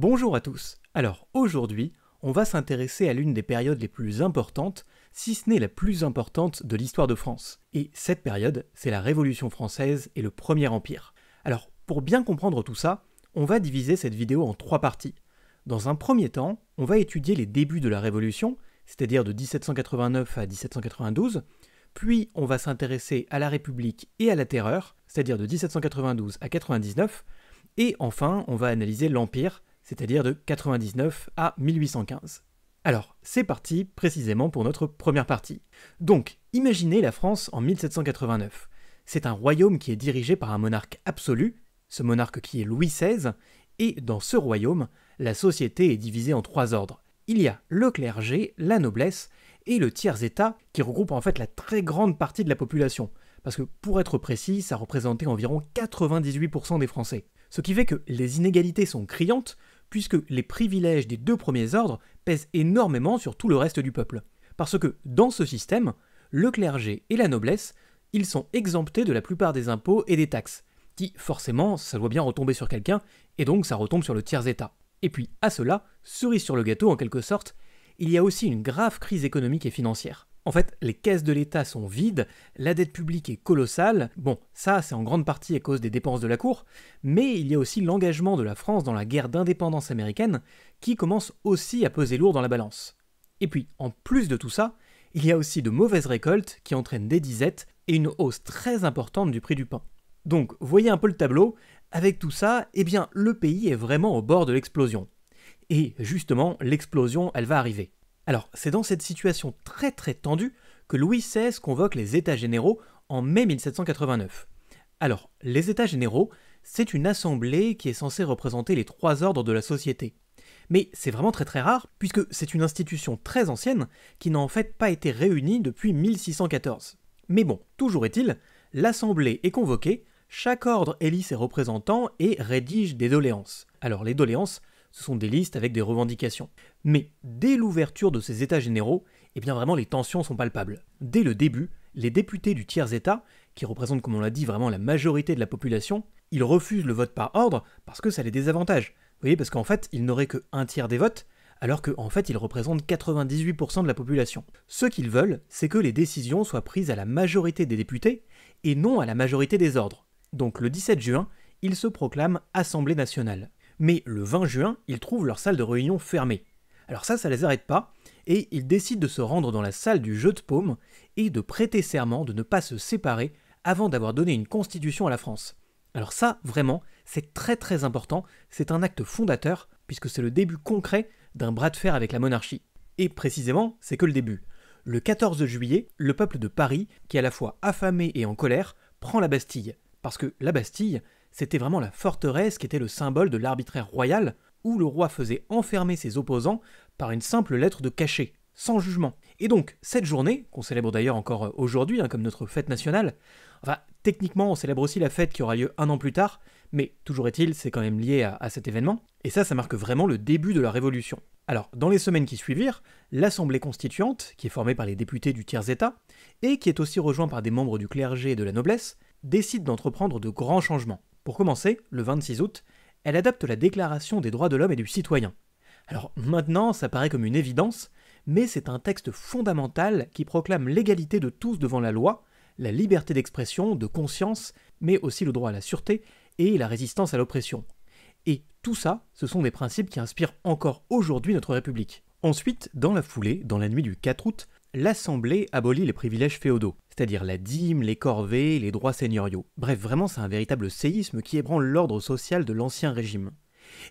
Bonjour à tous. Alors aujourd'hui, on va s'intéresser à l'une des périodes les plus importantes, si ce n'est la plus importante de l'histoire de France. Et cette période, c'est la Révolution française et le Premier Empire. Alors pour bien comprendre tout ça, on va diviser cette vidéo en 3 parties. Dans un premier temps, on va étudier les débuts de la Révolution, c'est-à-dire de 1789 à 1792, puis on va s'intéresser à la République et à la Terreur, c'est-à-dire de 1792 à 99, et enfin on va analyser l'Empire, c'est-à-dire de 99 à 1815. Alors, c'est parti précisément pour notre première partie. Donc, imaginez la France en 1789. C'est un royaume qui est dirigé par un monarque absolu, ce monarque qui est Louis XVI, et dans ce royaume, la société est divisée en 3 ordres. Il y a le clergé, la noblesse, et le tiers-état, qui regroupe en fait la très grande partie de la population. Parce que, pour être précis, ça représentait environ 98% des Français. Ce qui fait que les inégalités sont criantes, puisque les privilèges des 2 premiers ordres pèsent énormément sur tout le reste du peuple. Parce que, dans ce système, le clergé et la noblesse, ils sont exemptés de la plupart des impôts et des taxes, qui, forcément, ça doit bien retomber sur quelqu'un, et donc ça retombe sur le tiers-état. Et puis, à cela, cerise sur le gâteau en quelque sorte, il y a aussi une grave crise économique et financière. En fait, les caisses de l'État sont vides, la dette publique est colossale, bon, ça c'est en grande partie à cause des dépenses de la cour, mais il y a aussi l'engagement de la France dans la guerre d'indépendance américaine qui commence aussi à peser lourd dans la balance. Et puis, en plus de tout ça, il y a aussi de mauvaises récoltes qui entraînent des disettes et une hausse très importante du prix du pain. Donc, voyez un peu le tableau, avec tout ça, eh bien, le pays est vraiment au bord de l'explosion. Et justement, l'explosion, elle va arriver. Alors, c'est dans cette situation très tendue que Louis XVI convoque les États généraux en mai 1789. Alors, les États généraux, c'est une assemblée qui est censée représenter les 3 ordres de la société. Mais c'est vraiment très rare, puisque c'est une institution très ancienne qui n'a en fait pas été réunie depuis 1614. Mais bon, toujours est-il, l'assemblée est convoquée, chaque ordre élit ses représentants et rédige des doléances. Alors les doléances, ce sont des listes avec des revendications. Mais dès l'ouverture de ces états généraux, eh bien vraiment les tensions sont palpables. Dès le début, les députés du tiers-état, qui représentent comme on l'a dit vraiment la majorité de la population, ils refusent le vote par ordre parce que ça les désavantage. Vous voyez, parce qu'en fait, ils n'auraient que 1/3 des votes, alors qu'en fait ils représentent 98% de la population. Ce qu'ils veulent, c'est que les décisions soient prises à la majorité des députés et non à la majorité des ordres. Donc le 17 juin, ils se proclament Assemblée nationale. Mais le 20 juin, ils trouvent leur salle de réunion fermée. Alors ça les arrête pas, et ils décident de se rendre dans la salle du jeu de paume et de prêter serment de ne pas se séparer avant d'avoir donné une constitution à la France. Alors ça, vraiment, c'est très important, c'est un acte fondateur, puisque c'est le début concret d'un bras de fer avec la monarchie. Et précisément, c'est que le début. Le 14 juillet, le peuple de Paris, qui est à la fois affamé et en colère, prend la Bastille. Parce que la Bastille, c'était vraiment la forteresse qui était le symbole de l'arbitraire royal, où le roi faisait enfermer ses opposants par une simple lettre de cachet, sans jugement. Et donc, cette journée, qu'on célèbre d'ailleurs encore aujourd'hui, comme notre fête nationale, enfin, techniquement, on célèbre aussi la fête qui aura lieu 1 an plus tard, mais toujours est-il, c'est quand même lié à cet événement, et ça marque vraiment le début de la Révolution. Alors, dans les semaines qui suivirent, l'Assemblée constituante, qui est formée par les députés du tiers-état, et qui est aussi rejointe par des membres du clergé et de la noblesse, décide d'entreprendre de grands changements. Pour commencer, le 26 août, elle adopte la Déclaration des droits de l'homme et du citoyen. Alors maintenant, ça paraît comme une évidence, mais c'est un texte fondamental qui proclame l'égalité de tous devant la loi, la liberté d'expression, de conscience, mais aussi le droit à la sûreté et la résistance à l'oppression. Et tout ça, ce sont des principes qui inspirent encore aujourd'hui notre République. Ensuite, dans la foulée, dans la nuit du 4 août, l'Assemblée abolit les privilèges féodaux, c'est-à-dire la dîme, les corvées, les droits seigneuriaux. Bref, vraiment c'est un véritable séisme qui ébranle l'ordre social de l'ancien régime.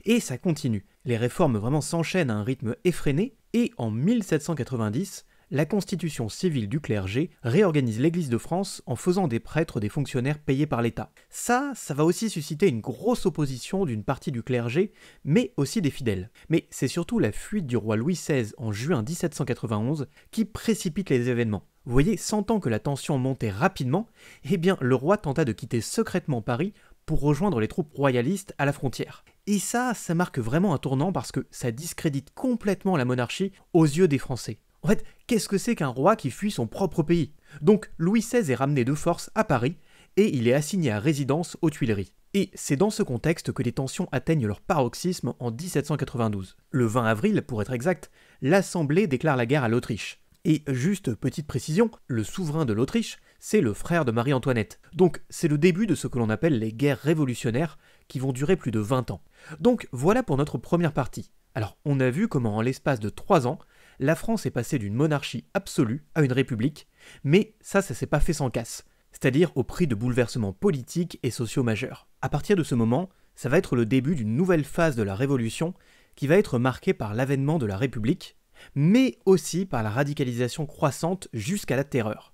Et ça continue, les réformes vraiment s'enchaînent à un rythme effréné, et en 1790, la constitution civile du clergé réorganise l'Église de France en faisant des prêtres des fonctionnaires payés par l'État. Ça va aussi susciter une grosse opposition d'une partie du clergé, mais aussi des fidèles. Mais c'est surtout la fuite du roi Louis XVI en juin 1791 qui précipite les événements. Vous voyez, sentant que la tension montait rapidement, eh bien le roi tenta de quitter secrètement Paris pour rejoindre les troupes royalistes à la frontière. Et ça marque vraiment un tournant parce que ça discrédite complètement la monarchie aux yeux des Français. En fait, qu'est-ce que c'est qu'un roi qui fuit son propre pays? Donc Louis XVI est ramené de force à Paris et il est assigné à résidence aux Tuileries. Et c'est dans ce contexte que les tensions atteignent leur paroxysme en 1792. Le 20 avril, pour être exact, l'Assemblée déclare la guerre à l'Autriche. Et juste petite précision, le souverain de l'Autriche, c'est le frère de Marie-Antoinette. Donc c'est le début de ce que l'on appelle les guerres révolutionnaires qui vont durer plus de 20 ans. Donc voilà pour notre première partie. Alors on a vu comment en l'espace de 3 ans, la France est passée d'une monarchie absolue à une république, mais ça s'est pas fait sans casse, c'est-à-dire au prix de bouleversements politiques et sociaux majeurs. À partir de ce moment, ça va être le début d'une nouvelle phase de la Révolution qui va être marquée par l'avènement de la République, mais aussi par la radicalisation croissante jusqu'à la terreur.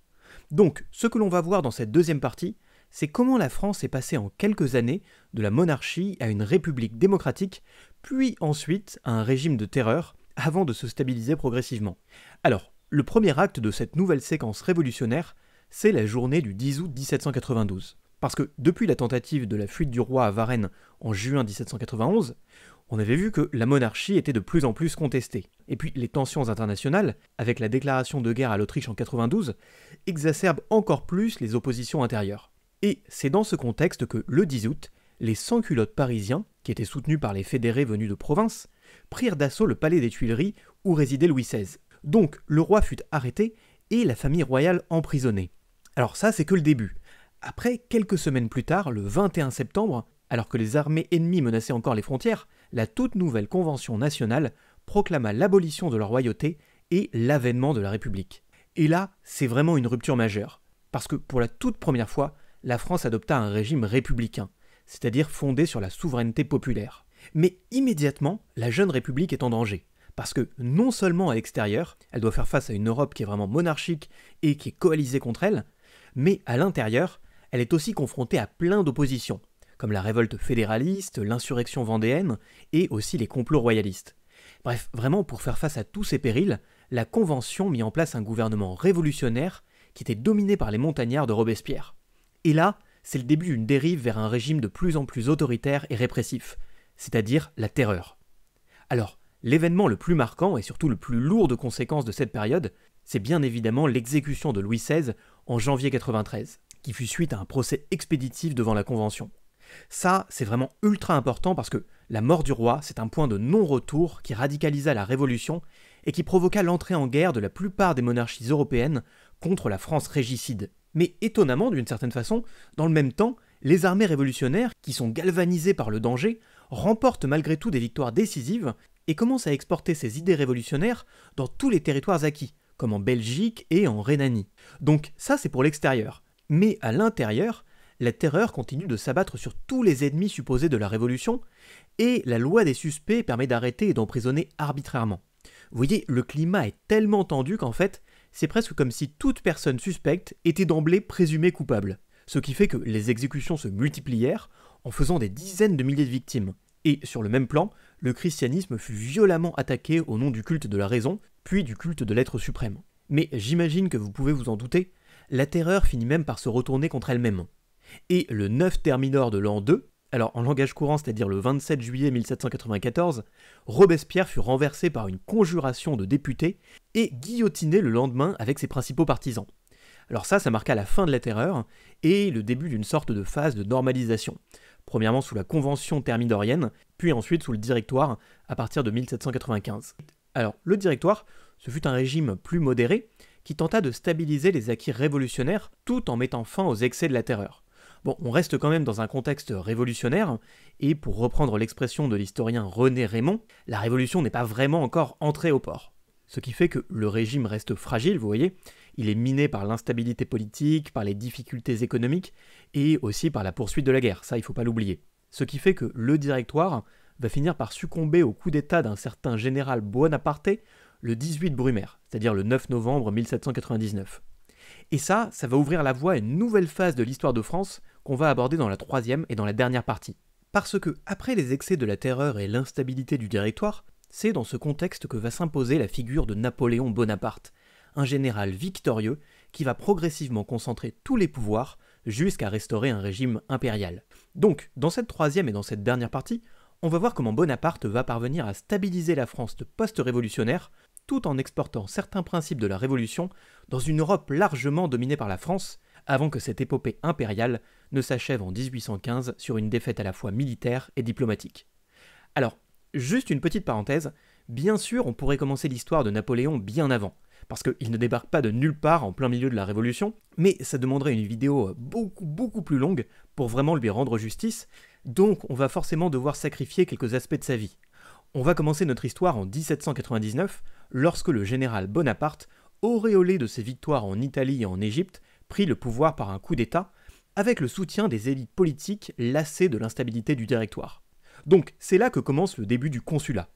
Donc, ce que l'on va voir dans cette deuxième partie, c'est comment la France est passée en quelques années de la monarchie à une république démocratique, puis ensuite à un régime de terreur, avant de se stabiliser progressivement. Alors, le premier acte de cette nouvelle séquence révolutionnaire, c'est la journée du 10 août 1792. Parce que depuis la tentative de la fuite du roi à Varennes en juin 1791, on avait vu que la monarchie était de plus en plus contestée. Et puis les tensions internationales, avec la déclaration de guerre à l'Autriche en 92, exacerbent encore plus les oppositions intérieures. Et c'est dans ce contexte que, le 10 août, les sans-culottes parisiens, qui étaient soutenus par les fédérés venus de province, prirent d'assaut le palais des Tuileries où résidait Louis XVI. Donc le roi fut arrêté et la famille royale emprisonnée. Alors ça, c'est que le début. Après, quelques semaines plus tard, le 21 septembre, alors que les armées ennemies menaçaient encore les frontières, la toute nouvelle Convention nationale proclama l'abolition de la royauté et l'avènement de la République. Et là, c'est vraiment une rupture majeure, parce que pour la toute première fois, la France adopta un régime républicain, c'est-à-dire fondé sur la souveraineté populaire. Mais immédiatement, la jeune République est en danger, parce que non seulement à l'extérieur, elle doit faire face à une Europe qui est vraiment monarchique et qui est coalisée contre elle, mais à l'intérieur, elle est aussi confrontée à plein d'oppositions, comme la révolte fédéraliste, l'insurrection vendéenne et aussi les complots royalistes. Bref, vraiment pour faire face à tous ces périls, la Convention mit en place un gouvernement révolutionnaire qui était dominé par les montagnards de Robespierre. Et là, c'est le début d'une dérive vers un régime de plus en plus autoritaire et répressif, c'est-à-dire la terreur. Alors, l'événement le plus marquant et surtout le plus lourd de conséquences de cette période, c'est bien évidemment l'exécution de Louis XVI en janvier 93, qui fut suite à un procès expéditif devant la Convention. Ça, c'est vraiment ultra important parce que la mort du roi, c'est un point de non-retour qui radicalisa la Révolution et qui provoqua l'entrée en guerre de la plupart des monarchies européennes contre la France régicide. Mais étonnamment, d'une certaine façon, dans le même temps, les armées révolutionnaires, qui sont galvanisées par le danger, remportent malgré tout des victoires décisives et commencent à exporter ces idées révolutionnaires dans tous les territoires acquis, comme en Belgique et en Rhénanie. Donc ça, c'est pour l'extérieur. Mais à l'intérieur, la terreur continue de s'abattre sur tous les ennemis supposés de la Révolution, et la loi des suspects permet d'arrêter et d'emprisonner arbitrairement. Vous voyez, le climat est tellement tendu qu'en fait, c'est presque comme si toute personne suspecte était d'emblée présumée coupable. Ce qui fait que les exécutions se multiplièrent en faisant des dizaines de milliers de victimes. Et sur le même plan, le christianisme fut violemment attaqué au nom du culte de la raison, puis du culte de l'être suprême. Mais j'imagine que vous pouvez vous en douter, la terreur finit même par se retourner contre elle-même. Et le 9 Therminor de l'an 2, alors en langage courant c'est-à-dire le 27 juillet 1794, Robespierre fut renversé par une conjuration de députés et guillotiné le lendemain avec ses principaux partisans. Alors ça marqua la fin de la terreur et le début d'une sorte de phase de normalisation. Premièrement sous la Convention thermidorienne, puis ensuite sous le Directoire à partir de 1795. Alors le Directoire, ce fut un régime plus modéré qui tenta de stabiliser les acquis révolutionnaires tout en mettant fin aux excès de la terreur. Bon, on reste quand même dans un contexte révolutionnaire, et pour reprendre l'expression de l'historien René Raymond, la révolution n'est pas vraiment encore entrée au port. Ce qui fait que le régime reste fragile, vous voyez, il est miné par l'instabilité politique, par les difficultés économiques, et aussi par la poursuite de la guerre, ça il faut pas l'oublier. Ce qui fait que le Directoire va finir par succomber au coup d'état d'un certain général Buonaparte le 18 Brumaire, c'est-à-dire le 9 novembre 1799. Et ça va ouvrir la voie à une nouvelle phase de l'histoire de France qu'on va aborder dans la troisième et dans la dernière partie. Parce que, après les excès de la terreur et l'instabilité du Directoire, c'est dans ce contexte que va s'imposer la figure de Napoléon Bonaparte, un général victorieux qui va progressivement concentrer tous les pouvoirs jusqu'à restaurer un régime impérial. Donc, dans cette troisième et dans cette dernière partie, on va voir comment Bonaparte va parvenir à stabiliser la France de post-révolutionnaire tout en exportant certains principes de la Révolution dans une Europe largement dominée par la France, avant que cette épopée impériale ne s'achève en 1815 sur une défaite à la fois militaire et diplomatique. Alors, juste une petite parenthèse, bien sûr on pourrait commencer l'histoire de Napoléon bien avant, parce qu'il ne débarque pas de nulle part en plein milieu de la Révolution, mais ça demanderait une vidéo beaucoup plus longue pour vraiment lui rendre justice, donc on va forcément devoir sacrifier quelques aspects de sa vie. On va commencer notre histoire en 1799, lorsque le général Bonaparte, auréolé de ses victoires en Italie et en Égypte, prit le pouvoir par un coup d'État, avec le soutien des élites politiques lassées de l'instabilité du Directoire. Donc c'est là que commence le début du consulat.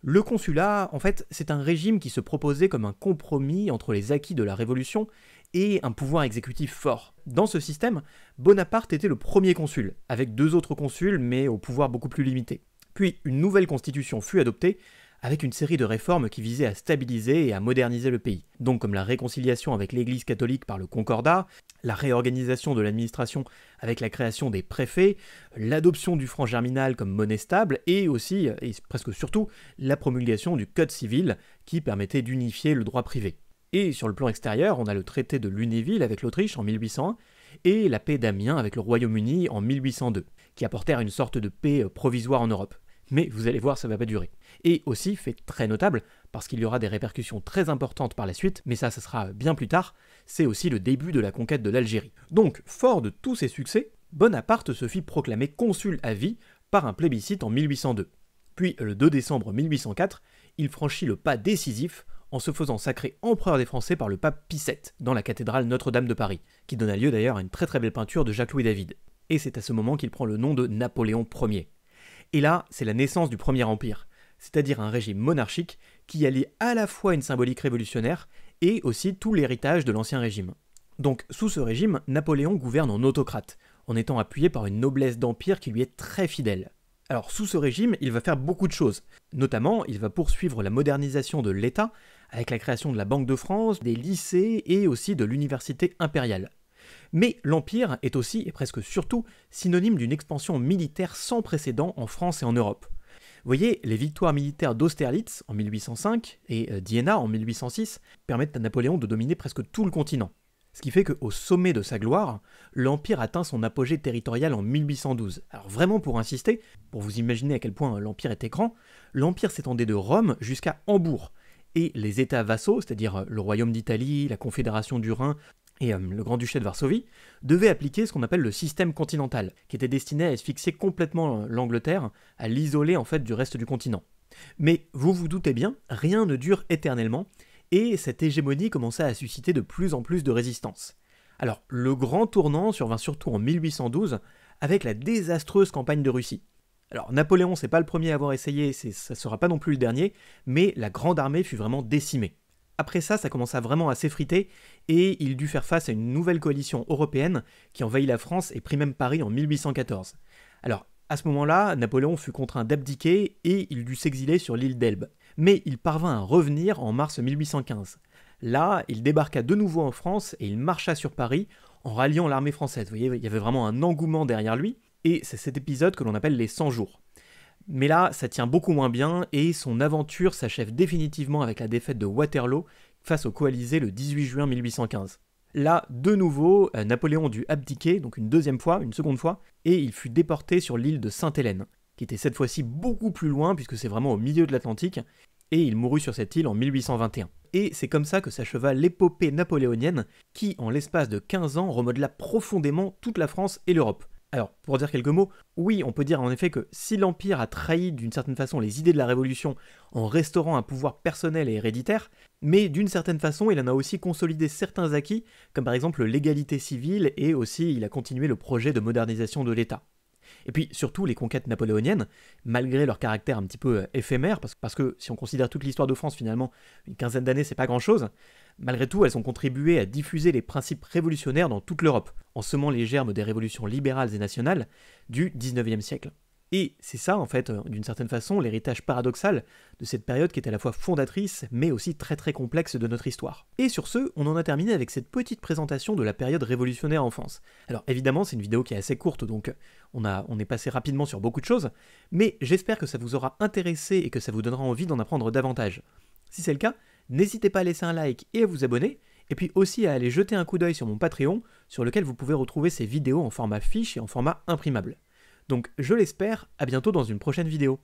Le consulat, en fait, c'est un régime qui se proposait comme un compromis entre les acquis de la Révolution et un pouvoir exécutif fort. Dans ce système, Bonaparte était le premier consul, avec 2 autres consuls, mais au pouvoir beaucoup plus limité. Puis une nouvelle constitution fut adoptée, avec une série de réformes qui visaient à stabiliser et à moderniser le pays, donc comme la réconciliation avec l'Église catholique par le Concordat, la réorganisation de l'administration avec la création des préfets, l'adoption du franc germinal comme monnaie stable, et aussi, et presque surtout, la promulgation du Code civil qui permettait d'unifier le droit privé. Et sur le plan extérieur, on a le traité de Lunéville avec l'Autriche en 1801, et la paix d'Amiens avec le Royaume-Uni en 1802, qui apportèrent une sorte de paix provisoire en Europe. Mais vous allez voir, ça va pas durer. Et aussi, fait très notable, parce qu'il y aura des répercussions très importantes par la suite, mais ça sera bien plus tard, c'est aussi le début de la conquête de l'Algérie. Donc, fort de tous ces succès, Bonaparte se fit proclamer consul à vie par un plébiscite en 1802. Puis, le 2 décembre 1804, il franchit le pas décisif en se faisant sacrer empereur des Français par le pape Pie VII, dans la cathédrale Notre-Dame de Paris, qui donna lieu d'ailleurs à une très belle peinture de Jacques-Louis David. Et c'est à ce moment qu'il prend le nom de Napoléon Ier. Et là, c'est la naissance du Premier Empire, c'est-à-dire un régime monarchique qui allie à la fois une symbolique révolutionnaire et aussi tout l'héritage de l'Ancien Régime. Donc, sous ce régime, Napoléon gouverne en autocrate, en étant appuyé par une noblesse d'empire qui lui est très fidèle. Alors, sous ce régime, il va faire beaucoup de choses. Notamment, il va poursuivre la modernisation de l'État, avec la création de la Banque de France, des lycées et aussi de l'université impériale. Mais l'Empire est aussi, et presque surtout, synonyme d'une expansion militaire sans précédent en France et en Europe. Vous voyez, les victoires militaires d'Austerlitz en 1805 et d'Iéna en 1806 permettent à Napoléon de dominer presque tout le continent. Ce qui fait qu'au sommet de sa gloire, l'Empire atteint son apogée territorial en 1812. Alors vraiment pour insister, pour vous imaginer à quel point l'Empire était grand, l'Empire s'étendait de Rome jusqu'à Hambourg. Et les États vassaux, c'est-à-dire le Royaume d'Italie, la Confédération du Rhin, et le Grand-Duché de Varsovie, devaient appliquer ce qu'on appelle le système continental, qui était destiné à fixer complètement l'Angleterre, à l'isoler en fait du reste du continent. Mais vous vous doutez bien, rien ne dure éternellement, et cette hégémonie commença à susciter de plus en plus de résistance. Alors, le grand tournant survint surtout en 1812, avec la désastreuse campagne de Russie. Alors, Napoléon, c'est pas le premier à avoir essayé, ça sera pas non plus le dernier, mais la grande armée fut vraiment décimée. Après ça commença vraiment à s'effriter et il dut faire face à une nouvelle coalition européenne qui envahit la France et prit même Paris en 1814. Alors, à ce moment-là, Napoléon fut contraint d'abdiquer et il dut s'exiler sur l'île d'Elbe. Mais il parvint à revenir en mars 1815. Là, il débarqua de nouveau en France et il marcha sur Paris en ralliant l'armée française. Vous voyez, il y avait vraiment un engouement derrière lui et c'est cet épisode que l'on appelle les 100 jours. Mais là, ça tient beaucoup moins bien et son aventure s'achève définitivement avec la défaite de Waterloo face aux coalisés le 18 juin 1815. Là, de nouveau, Napoléon dut abdiquer, donc une seconde fois, et il fut déporté sur l'île de Sainte-Hélène, qui était cette fois-ci beaucoup plus loin puisque c'est vraiment au milieu de l'Atlantique, et il mourut sur cette île en 1821. Et c'est comme ça que s'acheva l'épopée napoléonienne qui, en l'espace de 15 ans, remodela profondément toute la France et l'Europe. Alors, pour dire quelques mots, oui, on peut dire en effet que si l'Empire a trahi d'une certaine façon les idées de la Révolution en restaurant un pouvoir personnel et héréditaire, mais d'une certaine façon, il en a aussi consolidé certains acquis, comme par exemple l'égalité civile, et aussi il a continué le projet de modernisation de l'État. Et puis surtout les conquêtes napoléoniennes, malgré leur caractère un petit peu éphémère, parce que si on considère toute l'histoire de France finalement, une quinzaine d'années c'est pas grand chose, malgré tout elles ont contribué à diffuser les principes révolutionnaires dans toute l'Europe, en semant les germes des révolutions libérales et nationales du XIXe siècle. Et c'est ça, en fait, d'une certaine façon, l'héritage paradoxal de cette période qui est à la fois fondatrice, mais aussi très complexe de notre histoire. Et sur ce, on en a terminé avec cette petite présentation de la période révolutionnaire en France. Alors évidemment, c'est une vidéo qui est assez courte, donc on est passé rapidement sur beaucoup de choses, mais j'espère que ça vous aura intéressé et que ça vous donnera envie d'en apprendre davantage. Si c'est le cas, n'hésitez pas à laisser un like et à vous abonner, et puis aussi à aller jeter un coup d'œil sur mon Patreon, sur lequel vous pouvez retrouver ces vidéos en format fiche et en format imprimable. Donc je l'espère, à bientôt dans une prochaine vidéo.